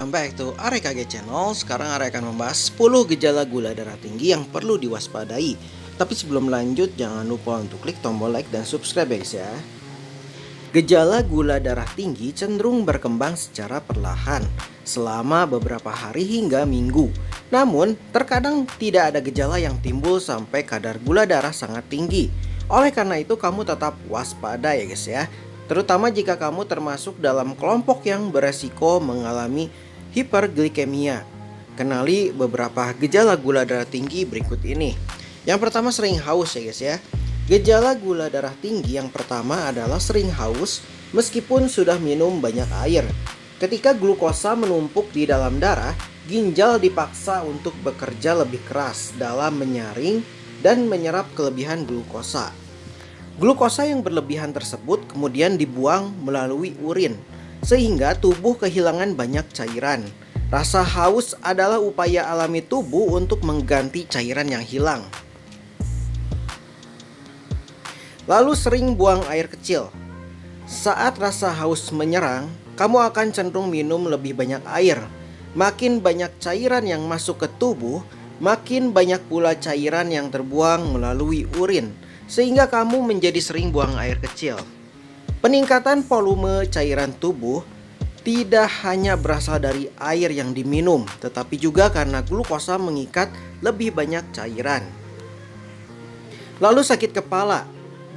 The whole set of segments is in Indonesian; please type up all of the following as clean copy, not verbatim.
welcome back to AREKG Channel. Sekarang Are akan membahas 10 gejala gula darah tinggi yang perlu diwaspadai. Tapi sebelum lanjut, jangan lupa untuk klik tombol like dan subscribe guys ya. Gejala gula darah tinggi cenderung berkembang secara perlahan selama beberapa hari hingga minggu. Namun, terkadang tidak ada gejala yang timbul sampai kadar gula darah sangat tinggi. Oleh karena itu, kamu tetap waspada ya guys ya. Terutama jika kamu termasuk dalam kelompok yang beresiko mengalami hiperglikemia. Kenali beberapa gejala gula darah tinggi berikut ini. Yang pertama, sering haus ya guys ya. Gejala gula darah tinggi yang pertama adalah sering haus meskipun sudah minum banyak air. Ketika glukosa menumpuk di dalam darah, ginjal dipaksa untuk bekerja lebih keras dalam menyaring dan menyerap kelebihan glukosa. Glukosa yang berlebihan tersebut kemudian dibuang melalui urin, sehingga tubuh kehilangan banyak cairan. Rasa haus adalah upaya alami tubuh untuk mengganti cairan yang hilang. Lalu sering buang air kecil. Saat rasa haus menyerang, kamu akan cenderung minum lebih banyak air. Makin banyak cairan yang masuk ke tubuh, makin banyak pula cairan yang terbuang melalui urin, sehingga kamu menjadi sering buang air kecil. Peningkatan volume cairan tubuh tidak hanya berasal dari air yang diminum, tetapi juga karena glukosa mengikat lebih banyak cairan. Lalu sakit kepala.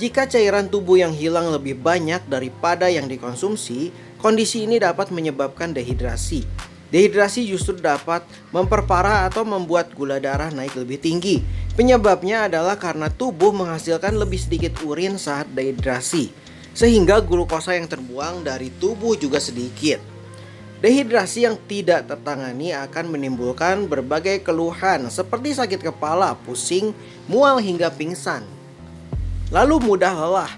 Jika cairan tubuh yang hilang lebih banyak daripada yang dikonsumsi, kondisi ini dapat menyebabkan dehidrasi. Dehidrasi justru dapat memperparah atau membuat gula darah naik lebih tinggi. Penyebabnya adalah karena tubuh menghasilkan lebih sedikit urin saat dehidrasi, sehingga glukosa yang terbuang dari tubuh juga sedikit. Dehidrasi yang tidak tertangani akan menimbulkan berbagai keluhan seperti sakit kepala, pusing, mual hingga pingsan. Lalu mudah lelah.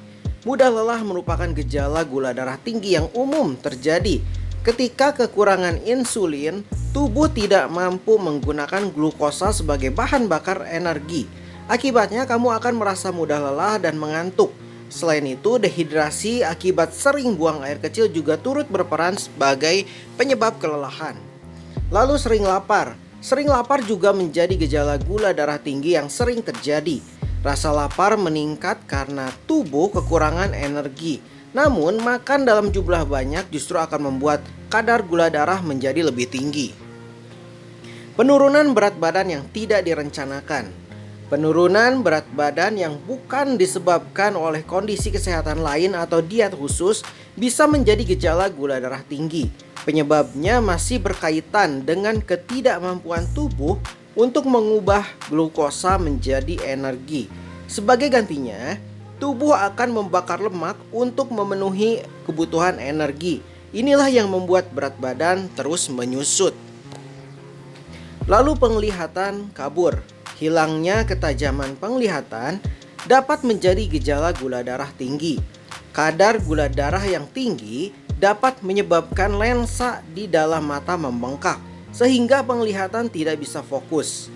Mudah lelah merupakan gejala gula darah tinggi yang umum terjadi ketika kekurangan insulin. Tubuh tidak mampu menggunakan glukosa sebagai bahan bakar energi. Akibatnya kamu akan merasa mudah lelah dan mengantuk. Selain itu, dehidrasi akibat sering buang air kecil juga turut berperan sebagai penyebab kelelahan. Lalu sering lapar. Sering lapar juga menjadi gejala gula darah tinggi yang sering terjadi. Rasa lapar meningkat karena tubuh kekurangan energi. Namun, makan dalam jumlah banyak justru akan membuat kadar gula darah menjadi lebih tinggi. Penurunan berat badan yang tidak direncanakan. Penurunan berat badan yang bukan disebabkan oleh kondisi kesehatan lain atau diet khusus bisa menjadi gejala gula darah tinggi. Penyebabnya masih berkaitan dengan ketidakmampuan tubuh untuk mengubah glukosa menjadi energi. Sebagai gantinya, tubuh akan membakar lemak untuk memenuhi kebutuhan energi. Inilah yang membuat berat badan terus menyusut. Lalu penglihatan kabur. Hilangnya ketajaman penglihatan dapat menjadi gejala gula darah tinggi. Kadar gula darah yang tinggi dapat menyebabkan lensa di dalam mata membengkak, sehingga penglihatan tidak bisa fokus.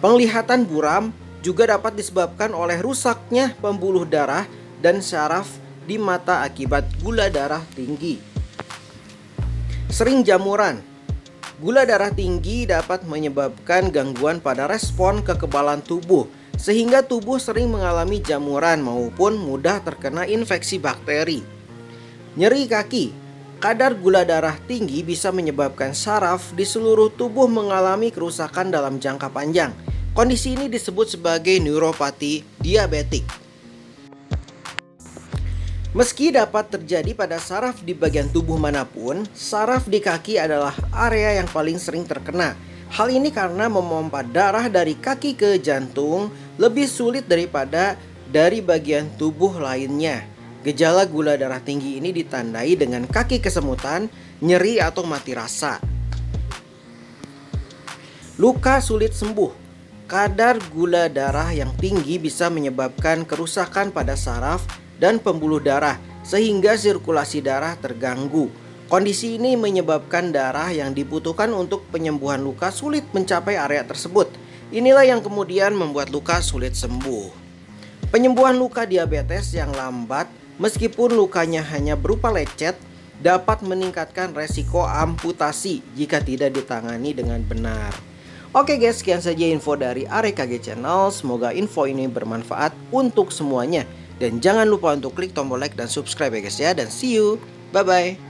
Penglihatan buram juga dapat disebabkan oleh rusaknya pembuluh darah dan syaraf di mata akibat gula darah tinggi. Sering jamuran. Gula darah tinggi dapat menyebabkan gangguan pada respon kekebalan tubuh, sehingga tubuh sering mengalami jamuran maupun mudah terkena infeksi bakteri. Nyeri kaki. Kadar gula darah tinggi bisa menyebabkan saraf di seluruh tubuh mengalami kerusakan dalam jangka panjang. Kondisi ini disebut sebagai neuropati diabetik. Meski dapat terjadi pada saraf di bagian tubuh manapun, saraf di kaki adalah area yang paling sering terkena. Hal ini karena memompa darah dari kaki ke jantung lebih sulit daripada dari bagian tubuh lainnya. Gejala gula darah tinggi ini ditandai dengan kaki kesemutan, nyeri atau mati rasa. Luka sulit sembuh. Kadar gula darah yang tinggi bisa menyebabkan kerusakan pada saraf dan pembuluh darah, sehingga sirkulasi darah terganggu. Kondisi ini menyebabkan darah yang dibutuhkan untuk penyembuhan luka sulit mencapai area tersebut. Inilah yang kemudian membuat luka sulit sembuh. Penyembuhan luka diabetes yang lambat. Meskipun lukanya hanya berupa lecet, dapat meningkatkan resiko amputasi jika tidak ditangani dengan benar. Oke guys, sekian saja info dari AREKG Channel. Semoga info ini bermanfaat untuk semuanya. Dan jangan lupa untuk klik tombol like dan subscribe ya guys ya. Dan see you, bye-bye.